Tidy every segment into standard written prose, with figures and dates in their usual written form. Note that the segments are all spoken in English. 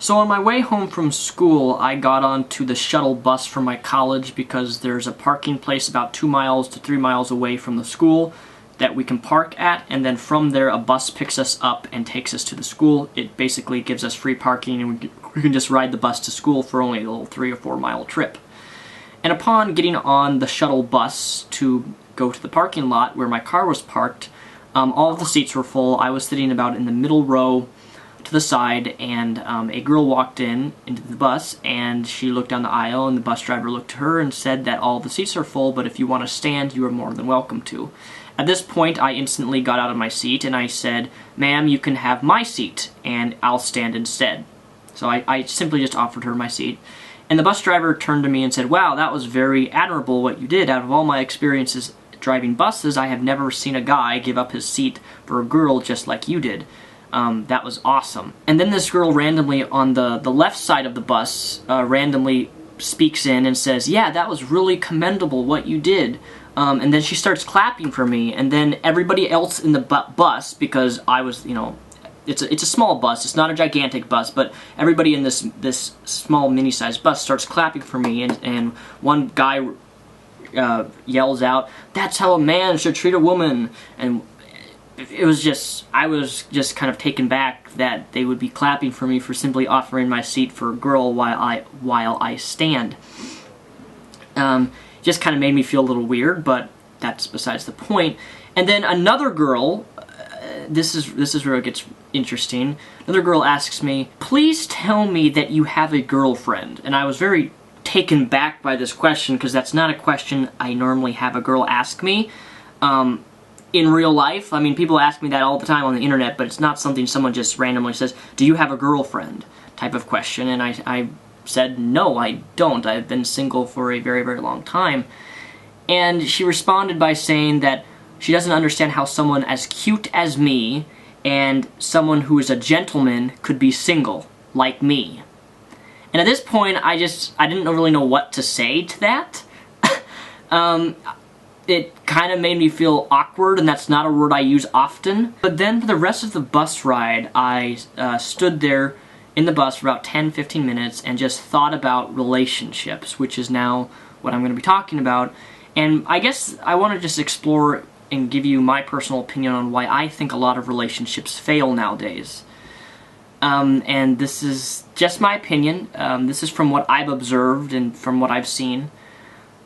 So on my way home from school, I got onto the shuttle bus from my college because there's a parking place about 2 miles to 3 miles away from the school that we can park at, and then from there a bus picks us up and takes us to the school. It basically gives us free parking and we can just ride the bus to school for only a little 3 or 4 mile trip. And upon getting on the shuttle bus to go to the parking lot where my car was parked, all of the seats were full. I was sitting about in the middle row to the side, and a girl walked into the bus, and she looked down the aisle, and the bus driver looked to her and said that all the seats are full, but if you want to stand, you are more than welcome to. At this point, I instantly got out of my seat, and I said, "Ma'am, you can have my seat, and I'll stand instead." So I simply just offered her my seat. And the bus driver turned to me and said, "Wow, that was very admirable what you did. Out of all my experiences driving buses, I have never seen a guy give up his seat for a girl just like you did. That was awesome." And then this girl randomly on the left side of the bus randomly speaks in and says, "Yeah, that was really commendable what you did." And then she starts clapping for me, and then everybody else in the bus, because I was, it's a small bus, it's not a gigantic bus, but everybody in this small mini-sized bus starts clapping for me, and one guy yells out, "That's how a man should treat a woman." And it was just, I was just kind of taken back that they would be clapping for me for simply offering my seat for a girl while I stand. Just kind of made me feel a little weird, but that's besides the point. And then another girl, this is where it gets interesting. Another girl asks me, "Please tell me that you have a girlfriend." And I was very taken back by this question, because that's not a question I normally have a girl ask me. In real life, I mean, people ask me that all the time on the internet, but it's not something someone just randomly says, "Do you have a girlfriend?" type of question. And I said, "No, I don't. I've been single for a very, very long time." And she responded by saying that she doesn't understand how someone as cute as me and someone who is a gentleman could be single, like me. And at this point, I didn't really know what to say to that. It kind of made me feel awkward, and that's not a word I use often. But then for the rest of the bus ride, I stood there in the bus for about 10-15 minutes and just thought about relationships, which is now what I'm going to be talking about. And I guess I want to just explore and give you my personal opinion on why I think a lot of relationships fail nowadays. And this is just my opinion. This is from what I've observed and from what I've seen.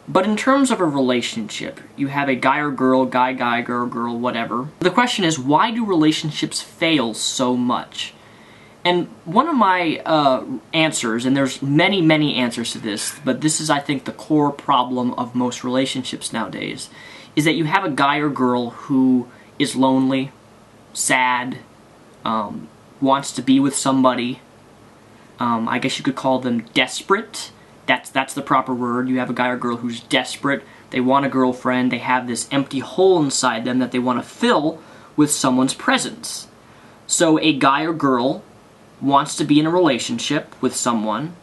But in terms of a relationship, you have a guy or girl, guy, girl, girl, whatever. The question is, why do relationships fail so much? And one of my answers, and there's many, many answers to this, but this is, I think, the core problem of most relationships nowadays, is that you have a guy or girl who is lonely, sad, wants to be with somebody. I guess you could call them desperate. That's the proper word. You have a guy or girl who's desperate. They want a girlfriend. They have this empty hole inside them that they want to fill with someone's presence. So a guy or girl wants to be in a relationship with someone.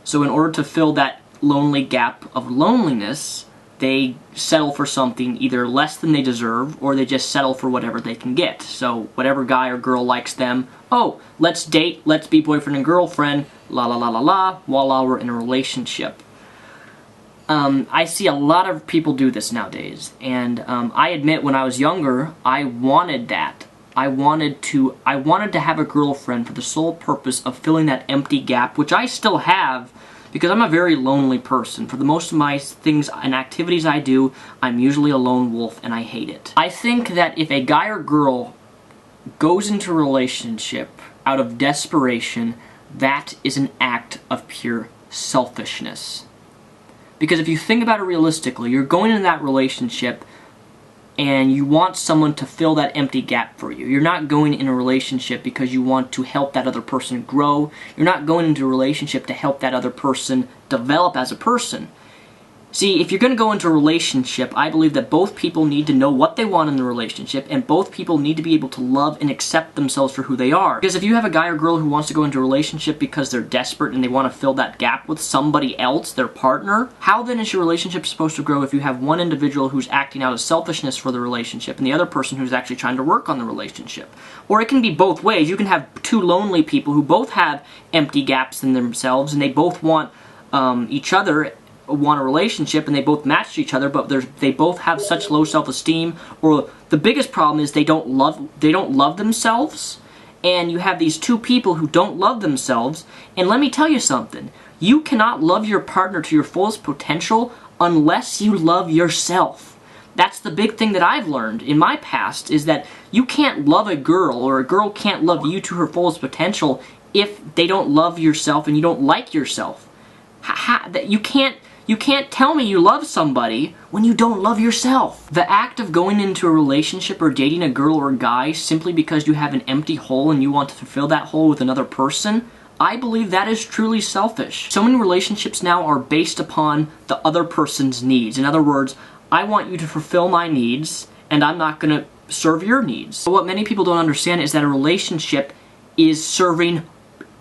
So in order to fill that lonely gap of loneliness, they settle for something either less than they deserve, or they just settle for whatever they can get. So whatever guy or girl likes them, oh, let's date, let's be boyfriend and girlfriend, la la la la la, voila, we're in a relationship. I see a lot of people do this nowadays, and I admit when I was younger, I wanted that. I wanted to have a girlfriend for the sole purpose of filling that empty gap, which I still have, because I'm a very lonely person. For the most of my things and activities I do, I'm usually a lone wolf, and I hate it. I think that if a guy or girl goes into a relationship out of desperation, that is an act of pure selfishness. Because if you think about it realistically, you're going into that relationship and you want someone to fill that empty gap for you. You're not going in a relationship because you want to help that other person grow. You're not going into a relationship to help that other person develop as a person. See, if you're going to go into a relationship, I believe that both people need to know what they want in the relationship, and both people need to be able to love and accept themselves for who they are. Because if you have a guy or girl who wants to go into a relationship because they're desperate and they want to fill that gap with somebody else, their partner, how then is your relationship supposed to grow if you have one individual who's acting out of selfishness for the relationship and the other person who's actually trying to work on the relationship? Or it can be both ways. You can have two lonely people who both have empty gaps in themselves and they both want each other, want a relationship, and they both match each other, but they both have such low self-esteem, or the biggest problem is they don't love themselves, and you have these two people who don't love themselves. And let me tell you something, you cannot love your partner to your fullest potential unless you love yourself. That's the big thing that I've learned in my past, is that you can't love a girl, or a girl can't love you to her fullest potential if they don't love yourself and you don't like yourself. You can't tell me you love somebody when you don't love yourself. The act of going into a relationship or dating a girl or a guy simply because you have an empty hole and you want to fulfill that hole with another person, I believe that is truly selfish. So many relationships now are based upon the other person's needs. In other words, I want you to fulfill my needs and I'm not going to serve your needs. But what many people don't understand is that a relationship is serving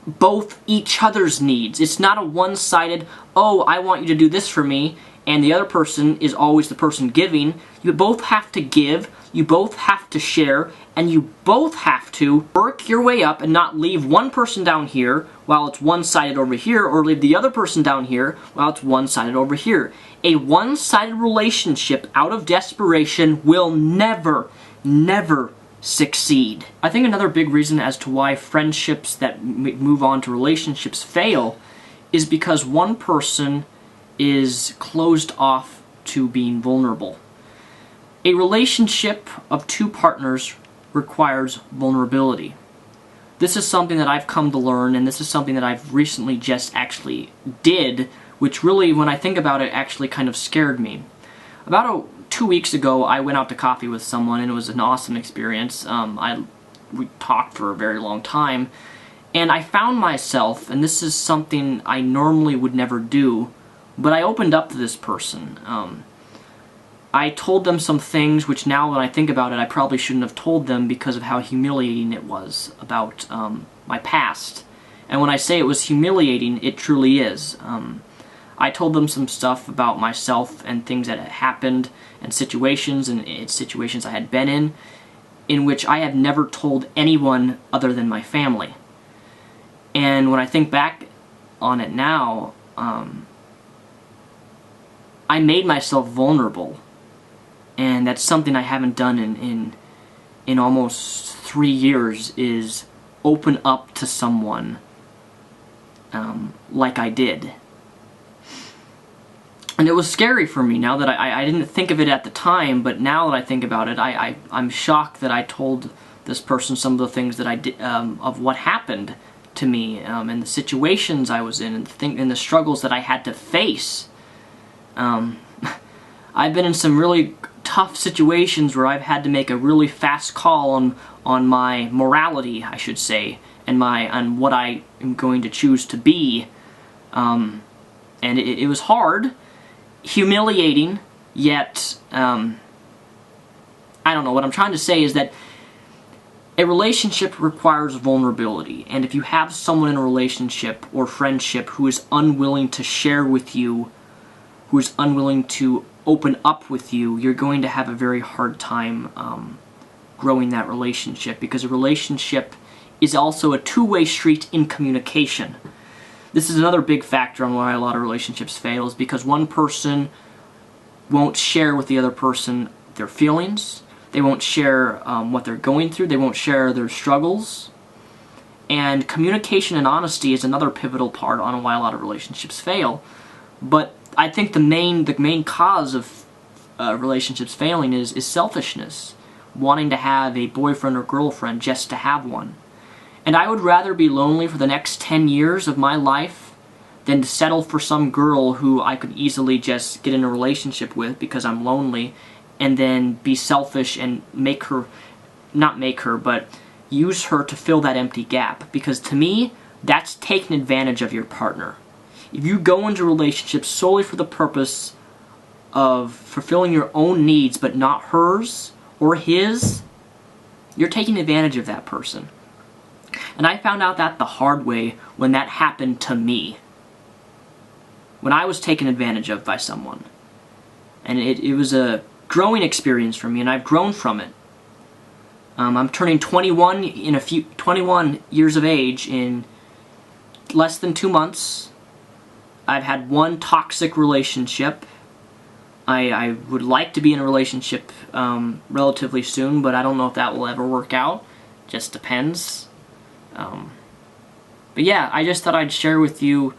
both each other's needs. It's not a one-sided, oh, I want you to do this for me, and the other person is always the person giving. You both have to give, you both have to share, and you both have to work your way up and not leave one person down here while it's one-sided over here, or leave the other person down here while it's one-sided over here. A one-sided relationship out of desperation will never, never succeed. I think another big reason as to why friendships that move on to relationships fail is because one person is closed off to being vulnerable. A relationship of two partners requires vulnerability. This is something that I've come to learn, and this is something that I've recently just actually did, which really, when I think about it, actually kind of scared me. About 2 weeks ago, I went out to coffee with someone, and it was an awesome experience. We talked for a very long time, and I found myself, and this is something I normally would never do, but I opened up to this person. I told them some things which now when I think about it, I probably shouldn't have told them because of how humiliating it was about my past. And when I say it was humiliating, it truly is. I told them some stuff about myself and things that had happened and situations I had been in which I had never told anyone other than my family. And when I think back on it now, I made myself vulnerable, and that's something I haven't done in almost 3 years, is open up to someone like I did. And it was scary for me now that I didn't think of it at the time, but now that I think about it, I'm shocked that I told this person some of the things that I did, of what happened to me, and the situations I was in, and the struggles that I had to face. I've been in some really tough situations where I've had to make a really fast call on my morality, I should say, and on what I am going to choose to be. And it was hard, humiliating, yet I don't know. What I'm trying to say is that a relationship requires vulnerability, and if you have someone in a relationship or friendship who is unwilling to share with you, who is unwilling to open up with you, you're going to have a very hard time growing that relationship, because a relationship is also a two-way street in communication. This is another big factor on why a lot of relationships fail, is because one person won't share with the other person their feelings, they won't share what they're going through, they won't share their struggles, and communication and honesty is another pivotal part on why a lot of relationships fail. But I think the main cause of relationships failing is selfishness, wanting to have a boyfriend or girlfriend just to have one. And I would rather be lonely for the next 10 years of my life than to settle for some girl who I could easily just get in a relationship with because I'm lonely, and then be selfish and but use her to fill that empty gap. Because to me, that's taking advantage of your partner. If you go into relationships solely for the purpose of fulfilling your own needs but not hers or his, you're taking advantage of that person. And I found out that the hard way when that happened to me. When I was taken advantage of by someone. And it was a growing experience for me, and I've grown from it. I'm turning 21 21 years of age in less than 2 months. I've had one toxic relationship. I would like to be in a relationship relatively soon, but I don't know if that will ever work out. Just depends. But yeah, I just thought I'd share with you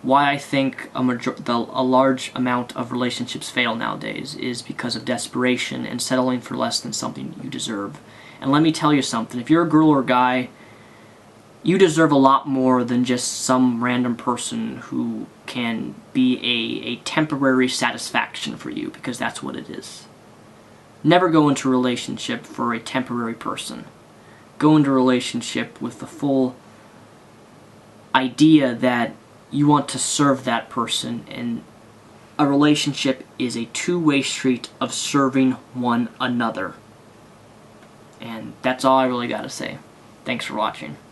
why I think a large amount of relationships fail nowadays is because of desperation and settling for less than something you deserve. And let me tell you something, if you're a girl or a guy, you deserve a lot more than just some random person who can be a temporary satisfaction for you, because that's what it is. Never go into a relationship for a temporary person. Go into a relationship with the full idea that you want to serve that person, and a relationship is a two-way street of serving one another. And that's all I really got to say. Thanks for watching.